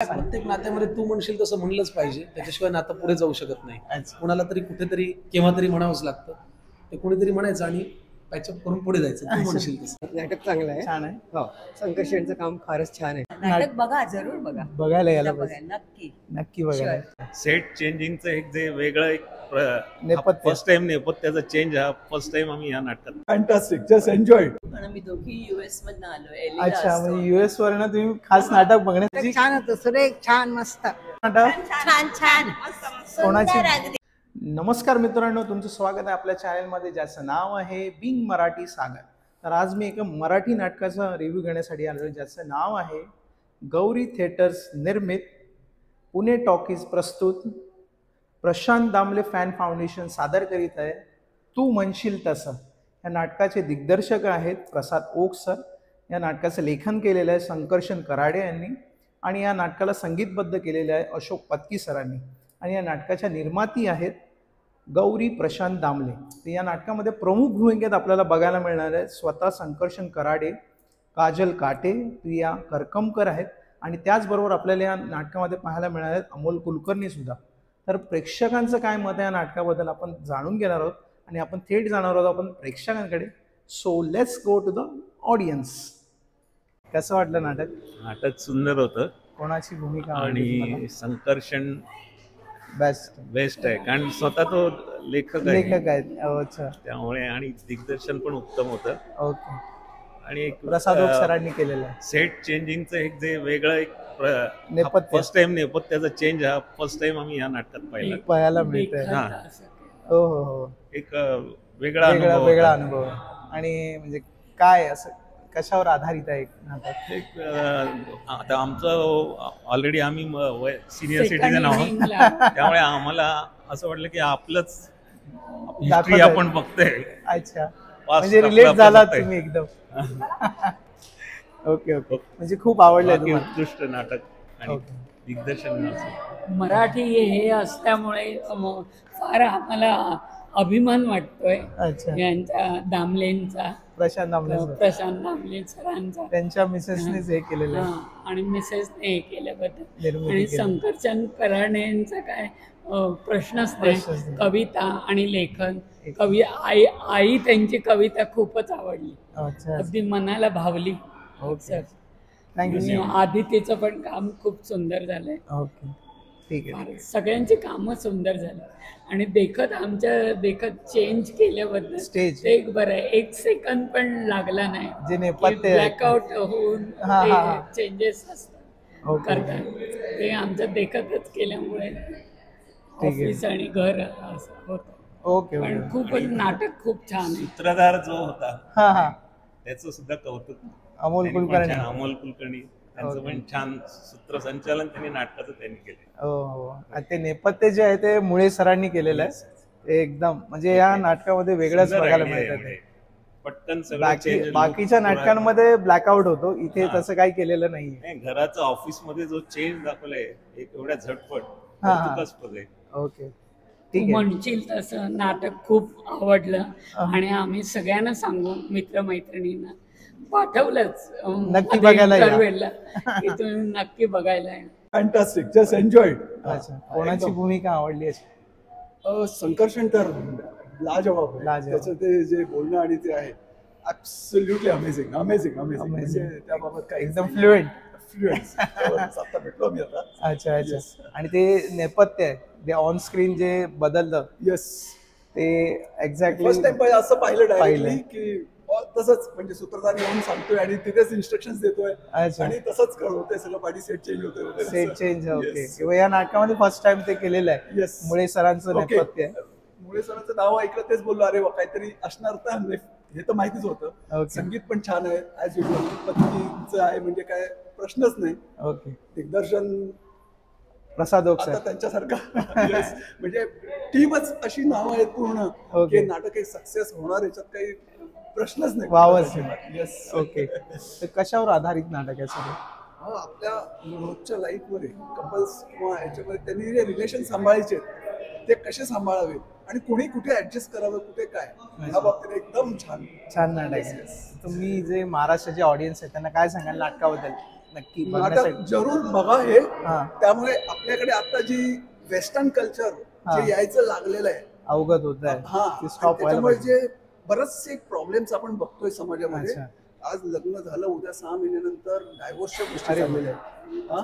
प्रत्येक नात्यामध्ये तू म्हणशील तसं म्हणलंच पाहिजे, त्याच्याशिवाय नातं पुढे जाऊ शकत नाही. अच्छा. कुणाला तरी कुठेतरी केव्हा तरी म्हणावंच लागतं. ते कोणीतरी म्हणायचं आणि पॅचअप करून पुढे जायचं. तू म्हणशील तसं. नाटक चांगलं आहे. छान आहे. हो, संघर्ष यांचं काम फारच छान आहे. नाटक बघा, जरूर बघा, बघायला यायला बघा, पाहिजे. नक्की नक्की बघायला. सेट चेंजिंगचं एक जे वेगळं एक नेपथ्य. फर्स्ट टाइम नेपथ्याचा चेंज हा फर्स्ट टाइम आम्ही या नाटकात. Fantastic, just enjoy. पण आम्ही दोघी US मधनं आलोय. अच्छा, म्हणजे US वरनं तुम्ही खास नाटक बघण्यासाठी. छान होतं, सुरेख, छान, मस्त. नाटक छान छान कोणाची. नमस्कार मित्रांनो, तुमचं स्वागत आहे आपल्या चॅनलमध्ये, ज्याचं नाव आहे बिंग मराठी सागर. तर आज मी एका मराठी नाटकाचा रिव्ह्यू घेण्यासाठी आलो आहे, ज्याचं नाव आहे गौरी थिएटर्स निर्मित, पुणे टॉकीज प्रस्तुत, प्रशांत दामले फॅन फाउंडेशन सादर करीत आहे तू म्हणशील तसं. या नाटकाचे दिग्दर्शक आहेत प्रसाद ओक सर. या नाटकाचं लेखन केलेलं आहे संकर्षण कराडे यांनी आणि या नाटकाला संगीतबद्ध केलेलं आहे अशोक पत्की सरांनी. आणि या नाटकाच्या निर्माती आहेत गौरी प्रशांत दामले. तर या नाटकामध्ये प्रमुख भूमिकेत आपल्याला बघायला मिळणार आहे स्वतः संकर्षण कराडे, काजल काटे, प्रिया करकमकर आहेत आणि त्याचबरोबर आपल्याला या नाटकामध्ये पाहायला मिळणार आहेत अमोल कुलकर्णी सुद्धा. तर प्रेक्षकांचं काय मत आहे या नाटकाबद्दल आपण जाणून घेणार आहोत आणि आपण थेट जाणार आहोत आपण प्रेक्षकांकडे. So let's go to the audience. कसं वाटलं नाटक? नाटक सुंदर होतं कोणाची भूमिका आवडली तुम्हाला? आणि संकर्षण बेस्ट आहे कारण स्वतः तो लेखक आहेत. अच्छा, त्यामुळे आणि दिग्दर्शन पण उत्तम होतं. ओके. आणि एक प्रसाद ओक सरांनी केलेलं आहे. सेट चेंजिंगचं एक जे वेगळं एक नेपथ्य. फर्स्ट टाइम नेपथ्याचा चेंज हा फर्स्ट टाइम आम्ही या नाटकात पाहायला मिळतंय. हा. हो हो हो. एक वेगळा अनुभव वेगळा होता. अनुभव. आणि म्हणजे काय असं कशावर आधारित आहे नाटक? एक आता आमचं ऑलरेडी आम्ही सिनियर सिटीजन आहोत, त्यामुळे आम्हाला असं वाटलं की आपलंच हिस्ट्री दाखवत आपण आहे. बघतोय. अच्छा, Past म्हणजे आपलं रिलेट आपण झालात बघतोय. तुम्ही एकदम. ओके ओके, म्हणजे खूप आवडलंय बाकी तुम्हाला. उत्कृष्ट नाटक आणि ओके. दिग्दर्शन असं. मराठी हे असल्यामुळे फार आम्हाला अभिमान वाटतोय अच्छा, यांच्या दामलेंचा, प्रशांत दामले सर. प्रशांत दामले सरांचा. त्यांच्या मिसेसनेच हे केलेलं आहे. आणि मिसेसने हे केल्याबद्दल. निर्मिती आणि केली. संकर्षण कराडेंचा काय प्रश्नच प्रश्नच नाही. नाही. कविता आणि लेखन, आई त्यांची कविता खूपच आवडली, अच्छा, अगदी मनाला भावली. ओके. आणि थँक्यू. आदितीचं पण काम खूप सुंदर झालंय. ओके, ठीक आहे. सगळ्यांची कामं सुंदर झाली आणि देखत चेंज केल्याबद्दल स्टेज ते एक बरं आहे. एक सेकंद पण लागला नाही. जे नेपथ्य आहे. ब्लॅकआउट होऊन हा, हा, हा. चेंजेस असतात ओके. करतात. ते आमच्या देखतच केल्यामुळे आहे. ऑफिस आणि घर असं होतं. ओके पण ओके. खूपच नाटक खूप छान आहे. सूत्रधार जो होता हा हा, त्याचं सुद्धा कौतुक. अमोल त्यांनी पण कुलकर्णी. छान, अमोल कुलकर्णी त्यांचं पण छान सूत्रसंचालन त्यांनी नाटकाचं त्यांनी केलं. हो हो. आणि ते नेपथ्य जे आहे ते मुळे सरांनी केलेलं आहे. ते एकदम म्हणजे या नाटकामध्ये वेगळंच सुंदर बघायला idea मिळतं. आहे. पटकन सगळं change बाकीच्या नाटकांमध्ये ब्लॅकआउट होतो, इथे हा. तसं काही केलेलं नाहीये. नाही, घराचं ऑफिस मध्ये जो चेंज दाखवलाय एक एवढ्या झटपट हा, हा. कौतुकास्पद आहे. ओके, तू ठीक आहे. म्हणशील तसं नाटक खूप आवडलं आणि आम्ही सगळ्यांना सांगू, मित्रमैत्रिणींना पाठवलंच नक्की बघायला या. इंटरव्ह्यूला की तुम्ही नक्की बघायला या. Fantastic, just enjoy. अच्छा, कोणाची भूमिका आवडली अशी? संकर्षण तर लाजवाब आहे. लाजवाब. त्याचं ते जे बोलणं आणि ते आहे absolutely amazing amazing amazing. Amazing. म्हणजे त्याबाबत काही एकदम फ्लुएंट. फ्लुएन्स आता भेटलो मी आता. अच्छा अच्छा. Yes. आणि ते नेपथ्य आहे, ते ऑन स्क्रीन जे बदललं येस, ते एक्झॅक्टली फर्स्ट टाइम असं पाहिलं पाहिलंय. डायरेक्टली की तसंच म्हणजे सूत्रधार येऊन सांगतोय आणि तिथेच इन्स्ट्रक्शन्स देतोय अच्छा. आणि तसंच होतंय सगळं. पाठी सेट चेंज होतोय वगैरे. Set change. ओके. Yes. किंवा या नाटकामध्ये फर्स्ट टाइम ते केलेलं आहे. Yes. मुळे सरांचं Okay. नेपथ्य आहे. मुळे सरांचं नाव ऐकलं तेच बोललो, अरे वा काहीतरी असणार. तर हे तर माहितीच होतं. Okay. संगीत पण छान आहे ऍज युजल. पत्नीचं आहे म्हणजे काय प्रश्नच नाही. ओके. दिग्दर्शन प्रसाद ओक आता सर. त्यांच्यासारखं. Yes. म्हणजे टीमच अशी नावं आहेत पूर्ण Okay. की नाटक हे सक्सेस होणार याच्यात काही प्रश्नच नाही. वावच येस. ओके. तर कशावर आधारित नाटक आहे सर? आपल्या रोजच्या लाईफमध्ये कपल्स किंवा याच्यामध्ये त्यांनी जे रिलेशन सांभाळायचे ते कसे सांभाळावे आणि कोणी कुठे ऍडजस्ट करावं, कुठे काय, या बाबतीत एकदम छान छान नाटक आहे. तुम्ही जे महाराष्ट्राचे ऑडियन्स आहेत त्यांना काय सांगाल नाटकाबद्दल? नक्की नाटक बघण्यासाठी. जरूर बघा हे. हा त्यामुळे आपल्याकडे आता जी वेस्टर्न कल्चर हा. जे यायचं लागलेलं आहे अवगत होत आहे हा ते आणि स्टॉप व्हायला त्याच्यामुळे पाहिजे. जे बरेचसे प्रॉब्लेम्स आपण बघतोय समाजामध्ये. अच्छा. आज लग्न झालं, उद्या 6 महिन्यानंतर डायव्होर्सच्या गोष्टी अरे झालेल्या आहेत. हा?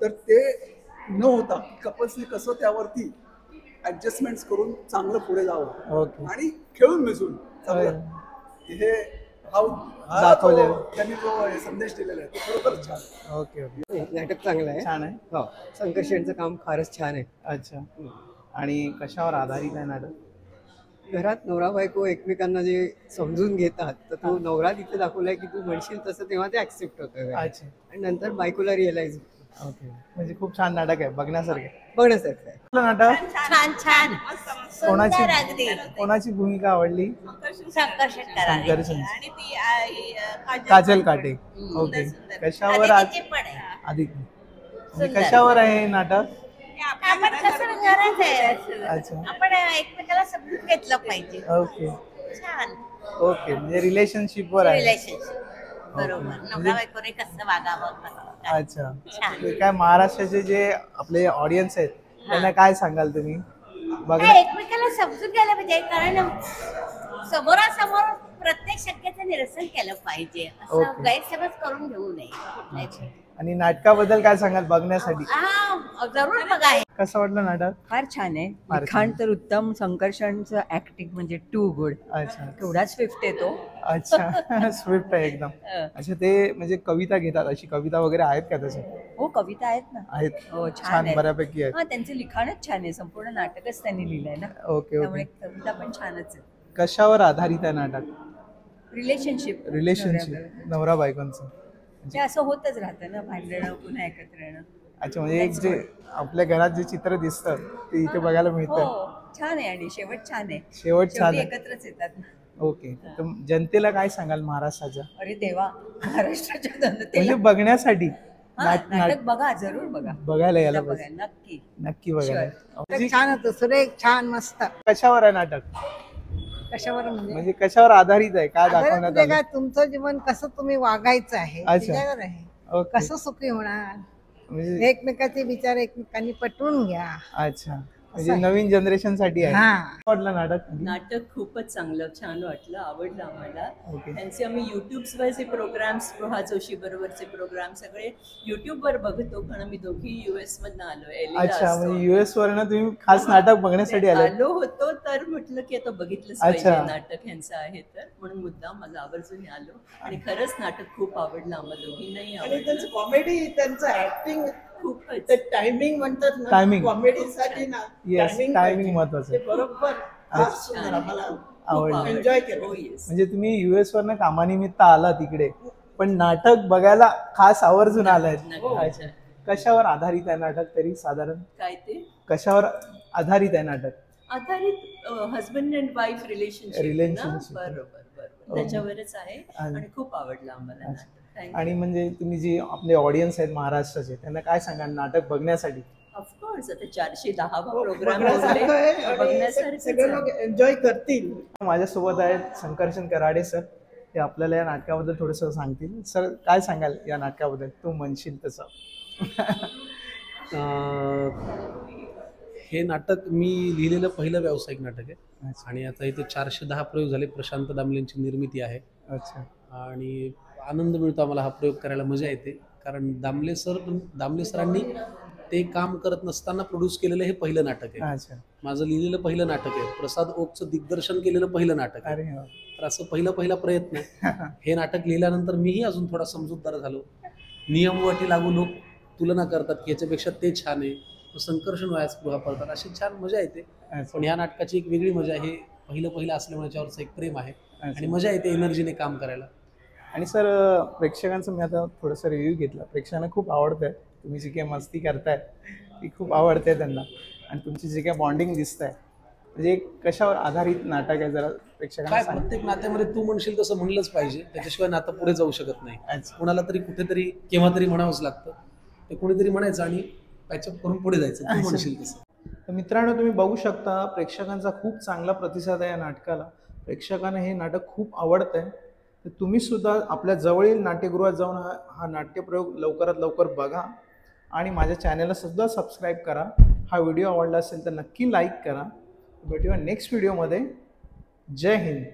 तर ते न होता कपल्सने कसं त्यावरती ऍडजस्टमेंट करून चांगलं पुढे जावं ओके आणि खेळून मिसळून चांगलं हे हा दाखवलंय. त्यांनी जो हे संदेश दिलेला आहे तो खरोखर छान. ओके ओके नाटक चांगलं आहे. छान आहे. हो, संकर्षणचं काम फारच छान आहे. अच्छा. आणि कशावर आधारित आहे नाटक? घरात नवरा बायको एकमेकांना जे समजून घेतात, तर तो नवरा तिथे दाखवलाय की तू म्हणशील तसं तेव्हा ते ऍक्सेप्ट होतं अच्छा. आणि नंतर बायकोला रिअलाइज ओके म्हणजे खूप छान नाटक आहे बघण्यासारखं आहे. बघण्यासारखं आहे. आपलं नाटक छान छान कोणाची सुंदर अगदी कोणाची भूमिका आवडली? संकर्षण करायची संकर्षण. आणि ती काजल काटे. सुंदर, ओके सुंदर. कशावर आदितीचे पण आहे. आधी म्हणजे सुंदर. कशावर आहे हे नाटक? आपण कसं घरात आहे अच्छा. आपण एकमेकाला समजून घेतलं पाहिजे. ओके छान ओके म्हणजे रिलेशनशिपवर आहे. रिलेशनशिप बरोबर. नवरा बायकोने कसं वागावं कसं काय. अच्छा. छान. ते काय महाराष्ट्राचे जे आपले ऑडियन्स आहेत त्यांना काय सांगाल तुम्ही काय बघा? एकमेकाला समजून घ्यायला पाहिजे कारण समोरासमोर प्रत्येक शक्यतेचं निरसन केलं पाहिजे असं ओके. गैरसमज करून घेऊ नये. अच्छा. आणि नाटकाबद्दल काय सांगाल बघण्यासाठी? हा जरूर बघा हे. कसं वाटलं नाटक? फार छान आहे. फार लिखाण छान. तर उत्तम. संकर्षणचं ऍक्टिंग म्हणजे टू गुड. अच्छा केवढा स्विफ्ट येतो. अच्छा स्विफ्ट आहे एकदम. अच्छा ते म्हणजे कविता घेतात अशी कविता वगैरे आहेत का त्याच्यात? हो कविता आहेत ना. आहेत. हो छान छान आहे. बऱ्यापैकी आहेत. हा त्यांचं लिखाणच छान आहे. संपूर्ण नाटकच त्यांनी लिहिलंय ना. ओके त्यामुळे ओके. कविता पण छानच आहे. कशावर आधारित आहे नाटक? रिलेशनशिप. रिलेशनशिप नवरा बायकोंचं. ते असं होतच राहतं ना भांडणं पुन्हा एकत्र येणं. अच्छा म्हणजे एक जे आपल्या घरात जे चित्र दिसतं ते इथे बघायला हो मिळतं. छान आहे आणि शेवट छान आहे. शेवट छान शेवटी आहे. एकत्रच येतात. ओके तर जनतेला काय सांगाल महाराष्ट्राच्या अरे देवा महाराष्ट्राच्या म्हणजे जनतेला बघण्यासाठी हा, नाट- नाटक बघा जरूर बघा. बघायला यायला बघा पाहिजे. नक्की. नक्की बघायला. नाटक छान होतं, सुरेख छान मस्त. कशावर आहे नाटक? कशावर म्हणजे म्हणजे कशावर आधारित आहे? काय आधारित दाखवण्यात म्हणजे आलं? काय तुमचं जीवन कसं तुम्ही वागायचं आहे अच्छा. त्याच्यावर आहे. ओके. कसं सुखी होणार, म्हणजे एकमेकाचे विचार एकमेकांनी पटवून घ्या. अच्छा म्हणजे आहे. नवीन जनरेशन साठी आहे. हा वाटलं नाटक? नाटक खूपच चांगलं छान वाटलं आवडलं आम्हाला. ओके. त्यांचे आम्ही युट्यूबवरचे प्रोग्राम्स स्पृहा जोशी बरोबरचे प्रोग्राम सगळे युट्यूबवर बघतो कारण आम्ही दोघी US मधनं आलोय LA ला अच्छा असतो. म्हणजे US वरनं तुम्ही खास नाटक बघण्यासाठी आले? आलो होतो तर म्हटलं की आता बघितलंच अच्छा. पाहिजे नाटक ह्यांचं आहे तर म्हणून मुद्दाम माझं आवर्जून आलो आणि खरंच नाटक खूप आवडलं आम्हाला दोघींनाही आणि आवडलं. त्यांचं कॉमेडी त्यांचं ऍक्टिंग खूपच ते टायमिंग म्हणतात ना Timing. कॉमेडीसाठी ना येस timing टायमिंग पाहिजे. महत्वाचं ते आहे. बरोबर फार सुंदर आम्हाला आवडलं. एन्जॉय केलं. हो येस म्हणजे तुम्ही US वरनं कामानिमित्त आला तिकडे पण नाटक बघायला खास आवर्जून आलाय. नक्की. कशावर आधारित आहे नाटक तरी साधारण? काय ते कशावर आधारित आहे नाटक? आधारित husband and wife relationship Relationship. बरोबर बरोबर त्याच्यावरच आहे आणि- आणि खूप आवडलं आम्हाला नाटक. Thank आणि you. म्हणजे तुम्ही जी आपले ऑडियन्स आहेत महाराष्ट्राचे त्यांना काय सांगा नाटक बघण्यासाठी? ऑफकोर्स आता 410 प्रोग्राम बघण्यासारखं आहे आणि सगळे लोक बघण्यासारखं एन्जॉय करतील. माझ्यासोबत आहेत संकर्षण कराडे सर. ते आपल्याला या नाटकाबद्दल थोडंसं सांगतील. सर काय सांगाल या नाटकाबद्दल? तू म्हणशील तसं. हे नाटक मी लिहिलेलं पहिलं व्यावसायिक नाटक आहे अच्छा. आणि आता इथे 410 प्रयोग झाले. प्रशांत दामलेंची निर्मिती आहे अच्छा आणि आनंद मिळतो आम्हाला हा प्रयोग करायला. मजा येते कारण दामले सरांनी ते काम करत नसताना प्रोड्यूस केलेलं हे पहिलं नाटक आहे. अच्छा. माझं लिहिलेलं पहिलं नाटक आहे. प्रसाद ओकचं दिग्दर्शन केलेलं पहिलं नाटक आहे. अरे वा. तर असं पहिला प्रयत्न आहे. हे नाटक लिहिल्यानंतर मीही अजून थोडा समजूतदार झालो. नियमवाटी लागू लोक तुलना करतात की याच्यापेक्षा ते छान आहे, संकर्षण व्हायला स्पृहा पडतात, अशी छान मजा येते. अच्छा. पण ह्या नाटकाची एक वेगळी मजा आहे. पहिलं असल्यामुळे याच्यावरचं एक प्रेम आहे आणि अच्छा. मजा येते एनर्जीने काम करायला. आणि सर प्रेक्षकांचं मी आता थोडंसं रिव्ह्यू घेतला. प्रेक्षकांना खूप आवडतंय. तुम्ही जी काही मस्ती करताय ती खूप आवडते त्यांना आणि तुमची जी काही बॉन्डिंग दिसतंय म्हणजे एक कशावर आधारित नाटक आहे जरा प्रेक्षकांना काय सांगा. प्रत्येक नात्यामध्ये तू म्हणशील तसं म्हणलंच पाहिजे. त्याच्याशिवाय नातं पुढे जाऊ शकत नाही. अच्छा. कुणाला तरी कुठेतरी केव्हा तरी म्हणावंच लागतं. ते कोणीतरी म्हणायचं आणि पॅचअप करून पुढे जायचं. तू म्हणशील तसं. तर मित्रांनो तुम्ही बघू शकता प्रेक्षकांचा खूप चांगला प्रतिसाद आहे या नाटकाला. प्रेक्षकांना हे नाटक खूप आवडतंय. तर तुम्ही सुद्धा आपल्या जवळील नाट्यगृहात जाऊन हा नाट्यप्रयोग लवकरात लवकर बघा आणि माझ्या चॅनलला सुद्धा सबस्क्राईब करा. हा व्हिडिओ आवडला असेल तर नक्की लाईक करा. भेटूया नेक्स्ट व्हिडिओमध्ये. जय हिंद.